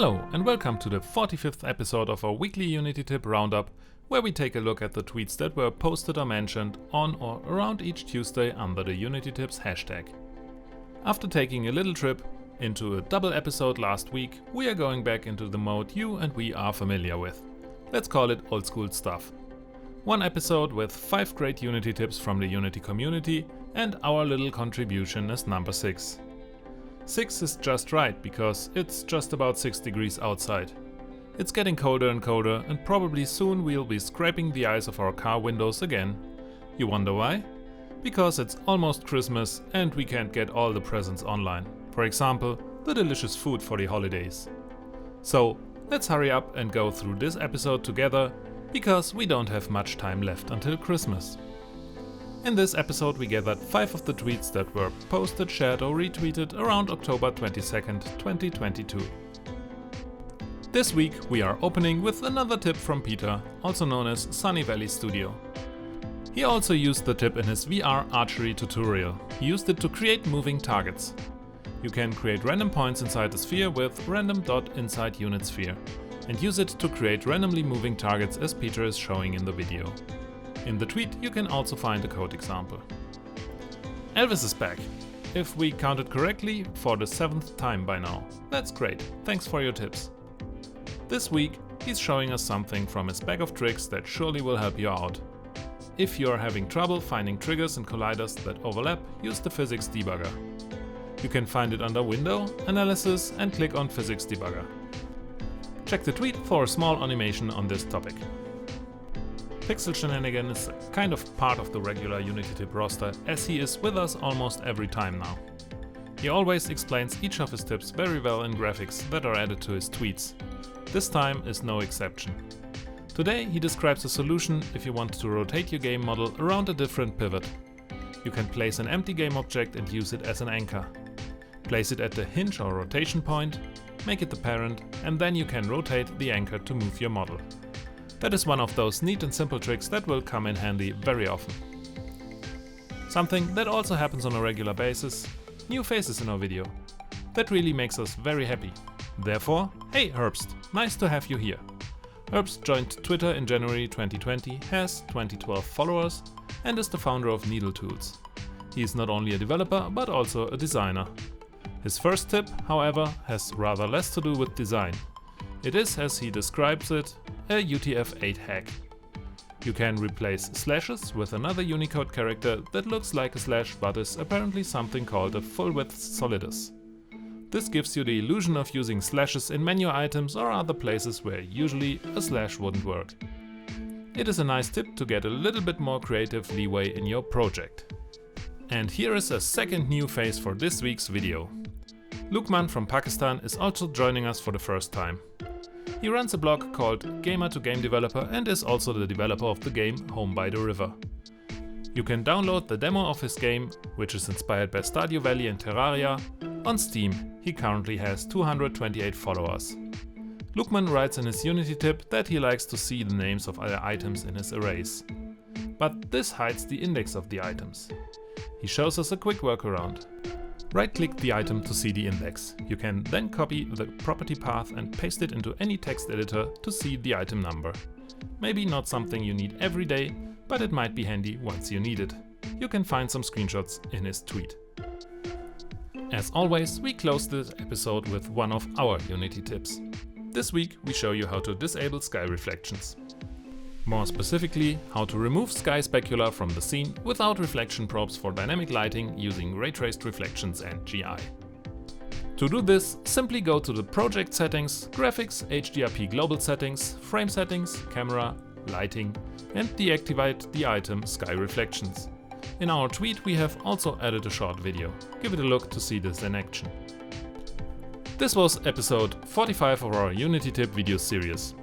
Hello and welcome to the 45th episode of our weekly Unity tip roundup, where we take a look at the tweets that were posted or mentioned on or around each Tuesday under the Unity tips hashtag. After taking a little trip into a double episode last week, we are going back into the mode you and we are familiar with. Let's call it old school stuff. One episode with 5 great Unity tips from the Unity community and our little contribution as number 6. 6 is just right because it's just about 6 degrees outside. It's getting colder and colder and probably soon we'll be scraping the eyes of our car windows again. You wonder why? Because it's almost Christmas and we can't get all the presents online. For example, the delicious food for the holidays. So let's hurry up and go through this episode together because we don't have much time left until Christmas. In this episode we gathered 5 of the tweets that were posted, shared or retweeted around October 22nd, 2022. This week we are opening with another tip from Peter, also known as Sunny Valley Studio. He also used the tip in his VR archery tutorial. He used it to create moving targets. You can create random points inside the sphere with random.InsideUnitSphere and use it to create randomly moving targets as Peter is showing in the video. In the tweet you can also find a code example. Elvis is back, if we counted correctly, for the 7th time by now. That's great, thanks for your tips. This week he's showing us something from his bag of tricks that surely will help you out. If you are having trouble finding triggers and colliders that overlap, use the physics debugger. You can find it under Window, Analysis and click on Physics Debugger. Check the tweet for a small animation on this topic. Pixel Shenanigan is kind of part of the regular Unity tip roster, as he is with us almost every time now. He always explains each of his tips very well in graphics that are added to his tweets. This time is no exception. Today he describes a solution if you want to rotate your game model around a different pivot. You can place an empty game object and use it as an anchor. Place it at the hinge or rotation point, make it the parent, and then you can rotate the anchor to move your model. That is one of those neat and simple tricks that will come in handy very often. Something that also happens on a regular basis: new faces in our video. That really makes us very happy. Therefore, hey Herbst, nice to have you here. Herbst joined Twitter in January 2020, has 2012 followers, and is the founder of Needle Tools. He is not only a developer, but also a designer. His first tip, however, has rather less to do with design. It is, as he describes it, a UTF-8 hack. You can replace slashes with another Unicode character that looks like a slash but is apparently something called a full-width solidus. This gives you the illusion of using slashes in menu items or other places where usually a slash wouldn't work. It is a nice tip to get a little bit more creative leeway in your project. And here is a second new face for this week's video. Lukman from Pakistan is also joining us for the first time. He runs a blog called Gamer to Game Developer and is also the developer of the game Home by the River. You can download the demo of his game, which is inspired by Stardew Valley and Terraria, on Steam. He currently has 228 followers. Lukman writes in his Unity tip that he likes to see the names of other items in his arrays. But this hides the index of the items. He shows us a quick workaround. Right-click the item to see the index. You can then copy the property path and paste it into any text editor to see the item number. Maybe not something you need every day, but it might be handy once you need it. You can find some screenshots in his tweet. As always, we close this episode with one of our Unity tips. This week we show you how to disable sky reflections. More specifically, how to remove sky specula from the scene without reflection probes for dynamic lighting using ray-traced reflections and GI. To do this, simply go to the project settings, graphics, HDRP global settings, frame settings, camera, lighting, and deactivate the item sky reflections. In our tweet we have also added a short video. Give it a look to see this in action. This was episode 45 of our Unity tip video series.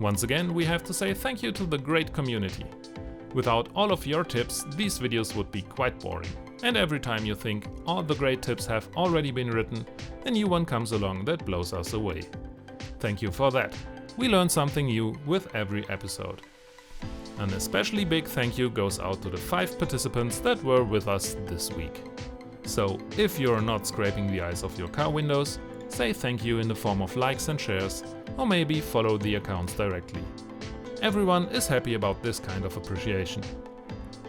Once again, we have to say thank you to the great community. Without all of your tips, these videos would be quite boring. And every time you think all the great tips have already been written, a new one comes along that blows us away. Thank you for that. We learn something new with every episode. An especially big thank you goes out to the 5 participants that were with us this week. So, if you're not scraping the eyes of your car windows, say thank you in the form of likes and shares, or maybe follow the accounts directly. Everyone is happy about this kind of appreciation.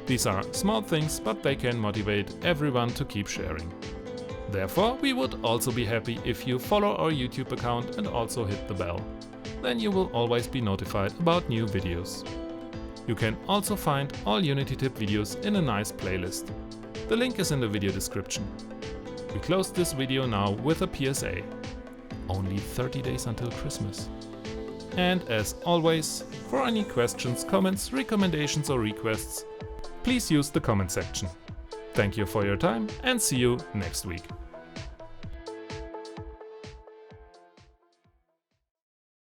These are small things, but they can motivate everyone to keep sharing. Therefore, we would also be happy if you follow our YouTube account and also hit the bell. Then you will always be notified about new videos. You can also find all UnityTip videos in a nice playlist. The link is in the video description. We close this video now with a PSA. Only 30 days until Christmas. And as always, for any questions, comments, recommendations or requests, please use the comment section. Thank you for your time and see you next week.